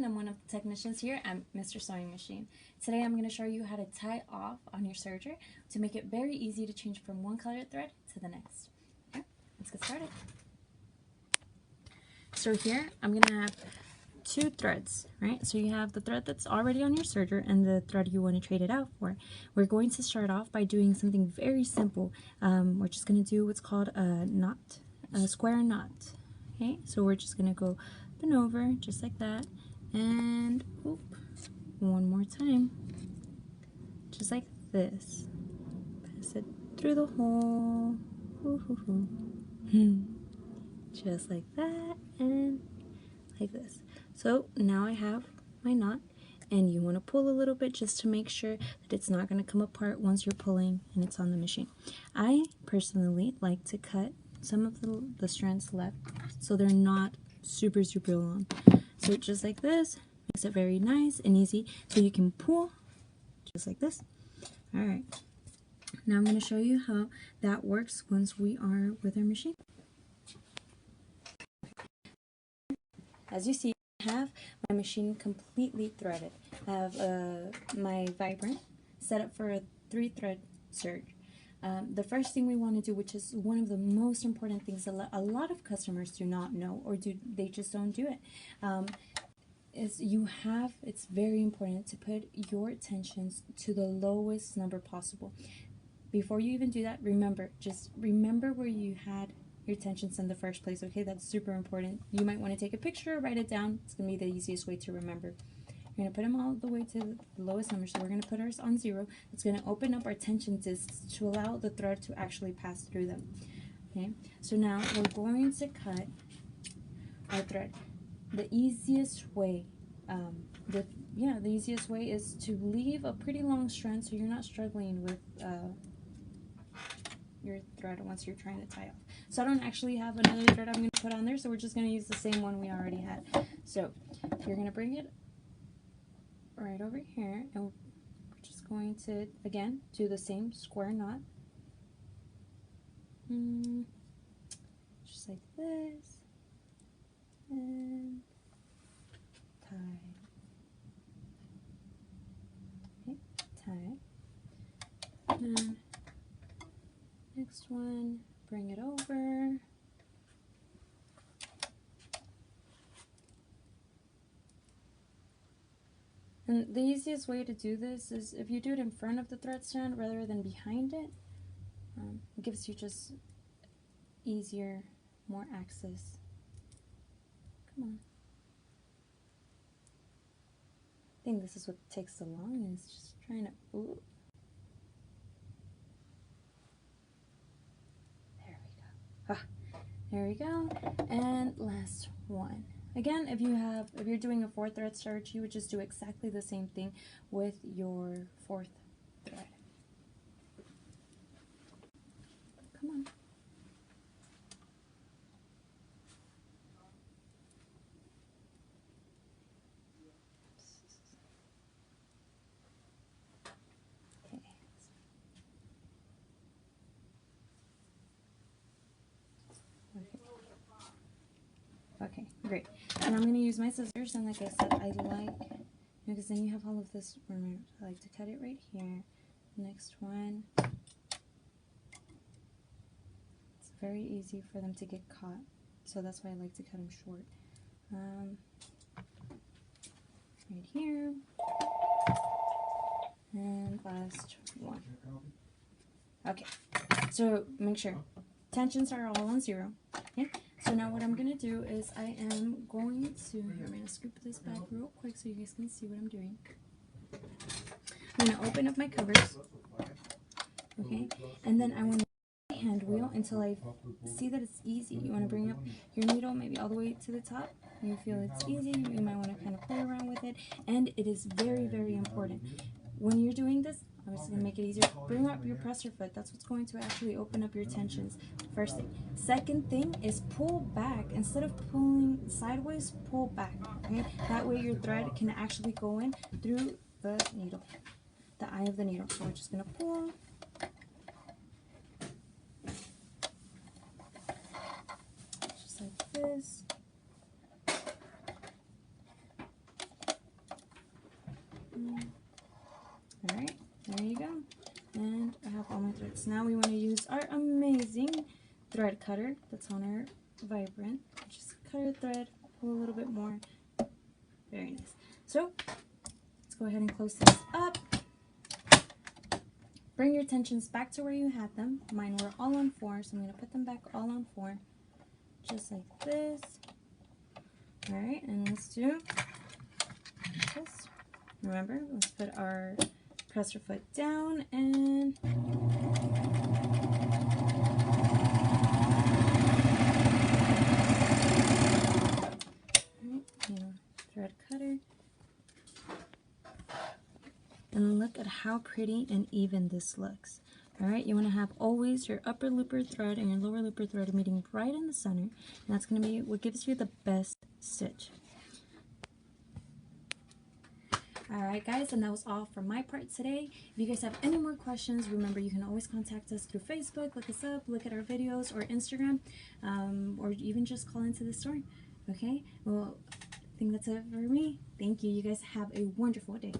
and I'm one of the technicians here at Mr. Sewing Machine. Today I'm going to show you how to tie off on your serger to make it very easy to change from one colored thread to the next. Okay, let's get started. So here I'm going to have two threads, right? So you have the thread that's already on your serger and the thread you want to trade it out for. We're going to start off by doing something very simple. We're just going to do what's called a knot, a square knot. Okay, so we're just going to go up and over just like that, and whoop, one more time, just like this. Pass it through the hole, just like that, and like this. So now I have my knot, and you want to pull a little bit just to make sure that it's not going to come apart once you're pulling and it's on the machine. I personally like to cut some of the strands left so they're not super long. So just like this makes it very nice and easy, so you can pull just like this. Alright, now I'm going to show you how that works once we are with our machine. As you see, I have my machine completely threaded. I have my vibrant set up for a 3-thread serge. The first thing we want to do, which is one of the most important things a lot of customers do not know, or they just don't do it, is it's very important to put your tensions to the lowest number possible. Before you even do that, just remember where you had your tensions in the first place, okay? That's super important. You might want to take a picture or write it down. It's going to be the easiest way to remember. We're going to put them all the way to the lowest number, so we're going to put ours on 0. It's going to open up our tension discs to allow the thread to actually pass through them. Okay, so now we're going to cut our thread. The easiest way, the easiest way is to leave a pretty long strand so you're not struggling with your thread once you're trying to tie off. So I don't actually have another thread I'm going to put on there, so we're just going to use the same one we already had. So you're going to bring it right over here, and we're just going to again do the same square knot, just like this, and tie. Okay, tie. And next one, bring it over. And the easiest way to do this is if you do it in front of the thread stand rather than behind it. It gives you just easier, more access. Come on. I think this is what takes so long, is just trying to, ooh. There we go. Ah, there we go. And last one. Again, if you're doing a 4-thread serge, you would just do exactly the same thing with your 4th thread. Come on. Okay, great. And I'm going to use my scissors, and like I said, I like, because then you have all of this, remember, I like to cut it right here. Next one. It's very easy for them to get caught, so that's why I like to cut them short. Right here. And last one. Okay, so make sure tensions are all on 0. Okay, so now what I'm going to do is I'm going to scoop this back real quick so you guys can see what I'm doing. I'm going to open up my covers, okay, and then I want to hand wheel until I see that it's easy. You want to bring up your needle maybe all the way to the top. You feel it's easy, you might want to kind of play around with it, and it is very important. When you're doing this, I'm just going to make it easier. Bring up your presser foot. That's what's going to actually open up your tensions. First thing. Second thing is pull back. Instead of pulling sideways, pull back. Okay? That way your thread can actually go in through the needle, the eye of the needle. So we're just going to pull. Just like this. Alright, there you go. And I have all my threads. Now we want to use our amazing thread cutter that's on our vibrant. Just cut our thread, pull a little bit more. Very nice. So, let's go ahead and close this up. Bring your tensions back to where you had them. Mine were all on 4, so I'm going to put them back all on 4. Just like this. Alright, and let's do this. Remember, let's put our presser foot down and thread cutter. And look at how pretty and even this looks. Alright, you want to have always your upper looper thread and your lower looper thread meeting right in the center. And that's going to be what gives you the best stitch. Alright guys, and that was all for my part today. If you guys have any more questions, remember you can always contact us through Facebook, look us up, look at our videos, or Instagram, or even just call into the store. Okay, well, I think that's it for me. Thank you. You guys have a wonderful day.